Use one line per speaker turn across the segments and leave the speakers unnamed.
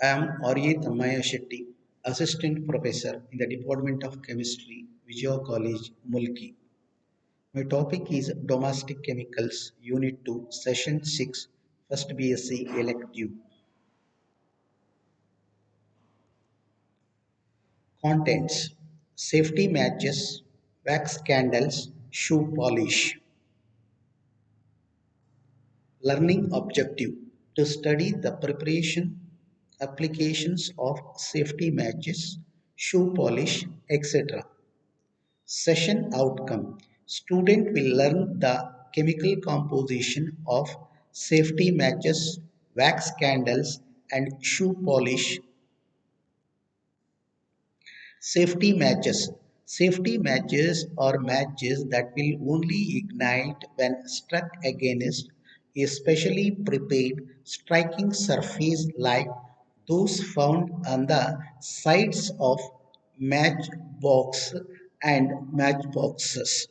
I am R.A. Tammaya Shetty, Assistant Professor in the Department of Chemistry, Vijaya College, Mulki. My topic is Domestic Chemicals, Unit 2, Session 6, First BSc Elective. Contents: Safety matches, wax candles, shoe polish. Learning objective: to study the preparation, applications of safety matches, shoe polish, etc. Session outcome: student will learn the chemical composition of safety matches, wax candles, and shoe polish. Safety matches. Safety matches are matches that will only ignite when struck against a specially prepared striking surface like those found on the sides of matchbox and matchboxes.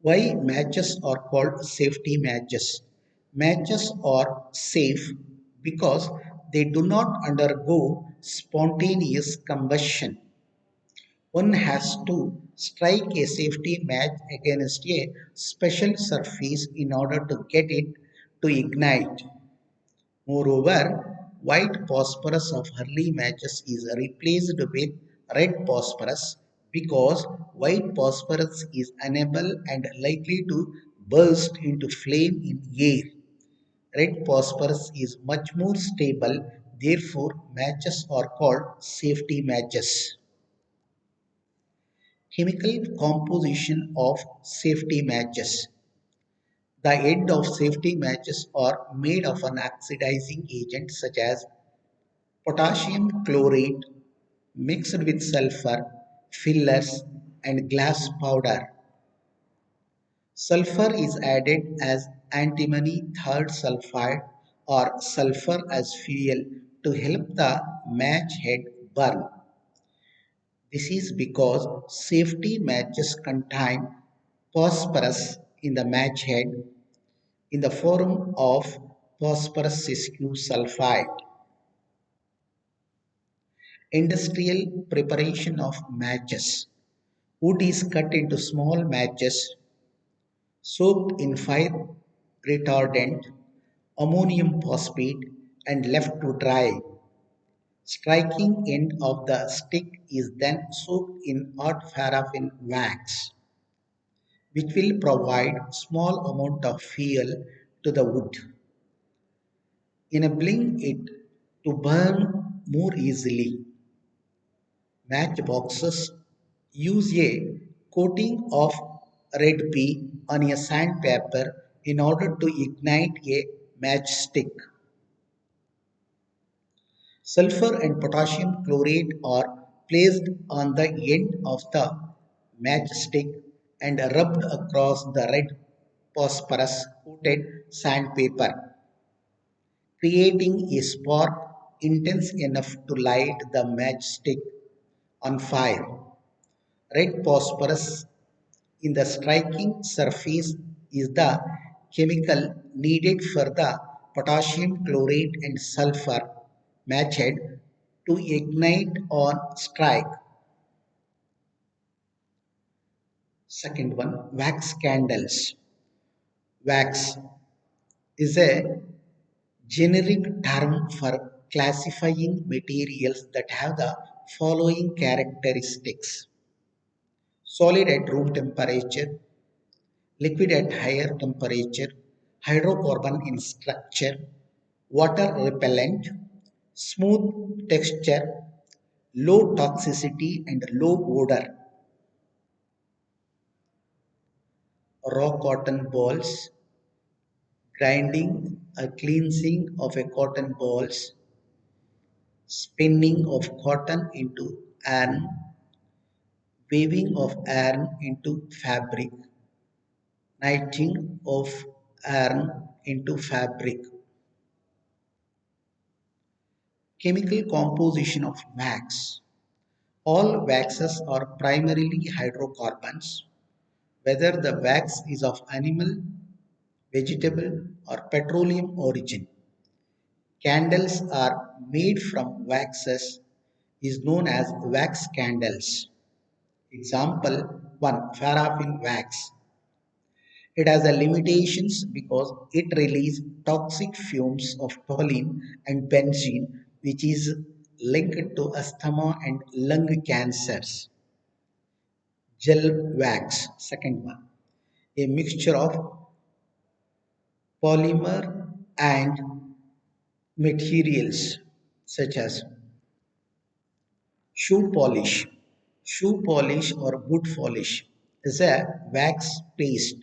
Why matches are called safety matches? Matches are safe because they do not undergo spontaneous combustion. One has to strike a safety match against a special surface in order to get it to ignite. Moreover, white phosphorus of early matches is replaced with red phosphorus because white phosphorus is unable and likely to burst into flame in air. Red phosphorus is much more stable, therefore, matches are called safety matches. Chemical composition of safety matches. The end of safety matches are made of an oxidizing agent such as potassium chlorate mixed with sulfur, fillers, and glass powder. Sulfur is added as antimony third sulfide or sulfur as fuel to help the match head burn. This is because safety matches contain phosphorus in the match head in the form of phosphorus sesquio sulfide. Industrial preparation of matches. Wood is cut into small matches, soaked in fire retardant, ammonium phosphate, and left to dry. Striking end of the stick is then soaked in hot paraffin wax, which will provide small amount of fuel to the wood, enabling it to burn more easily. Matchboxes use a coating of red pea on a sandpaper in order to ignite a matchstick. Sulfur and potassium chlorate are placed on the end of the matchstick and rubbed across the red phosphorus coated sandpaper, creating a spark intense enough to light the matchstick on fire. Red phosphorus in the striking surface is the chemical needed for the potassium chlorate and sulfur matched to ignite on strike. Second one, wax candles. Wax is a generic term for classifying materials that have the following characteristics: solid at room temperature, liquid at higher temperature, hydrocarbon in structure, water repellent, smooth texture, low toxicity and low odor. Raw cotton balls, grinding or cleansing of a cotton balls, spinning of cotton into yarn, weaving of yarn into fabric, knitting of yarn into fabric. Chemical composition of wax. All waxes are primarily hydrocarbons, whether the wax is of animal, vegetable, or petroleum origin. Candles are made from waxes is known as wax candles. Example 1, paraffin wax. It has a limitations because it releases toxic fumes of toluene and benzene, which is linked to asthma and lung cancers. Gel wax, second one, a mixture of polymer and materials such as shoe polish. Shoe polish or boot polish is a wax paste,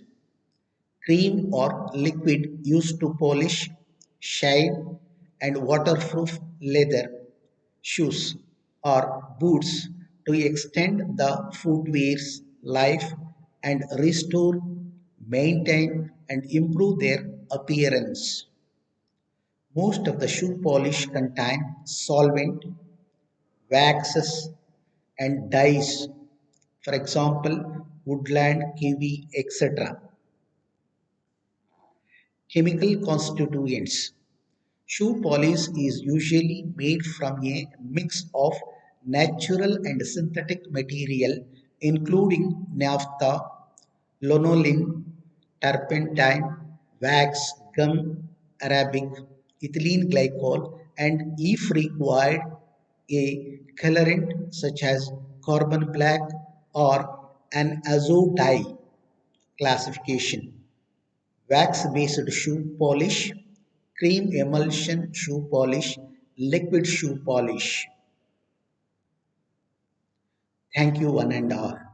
cream or liquid used to polish, shine, and waterproof leather shoes or boots to extend the footwear's life and restore, maintain, and improve their appearance. Most of the shoe polish contain solvent, waxes, and dyes, for example, woodland, kiwi, etc. Chemical constituents. Shoe polish is usually made from a mix of natural and synthetic material including naphtha, lanolin, turpentine, wax, gum, arabic, ethylene glycol, and if required, a colorant such as carbon black or an azo dye classification. Wax-based shoe polish, cream emulsion shoe polish, liquid shoe polish. Thank you one and all.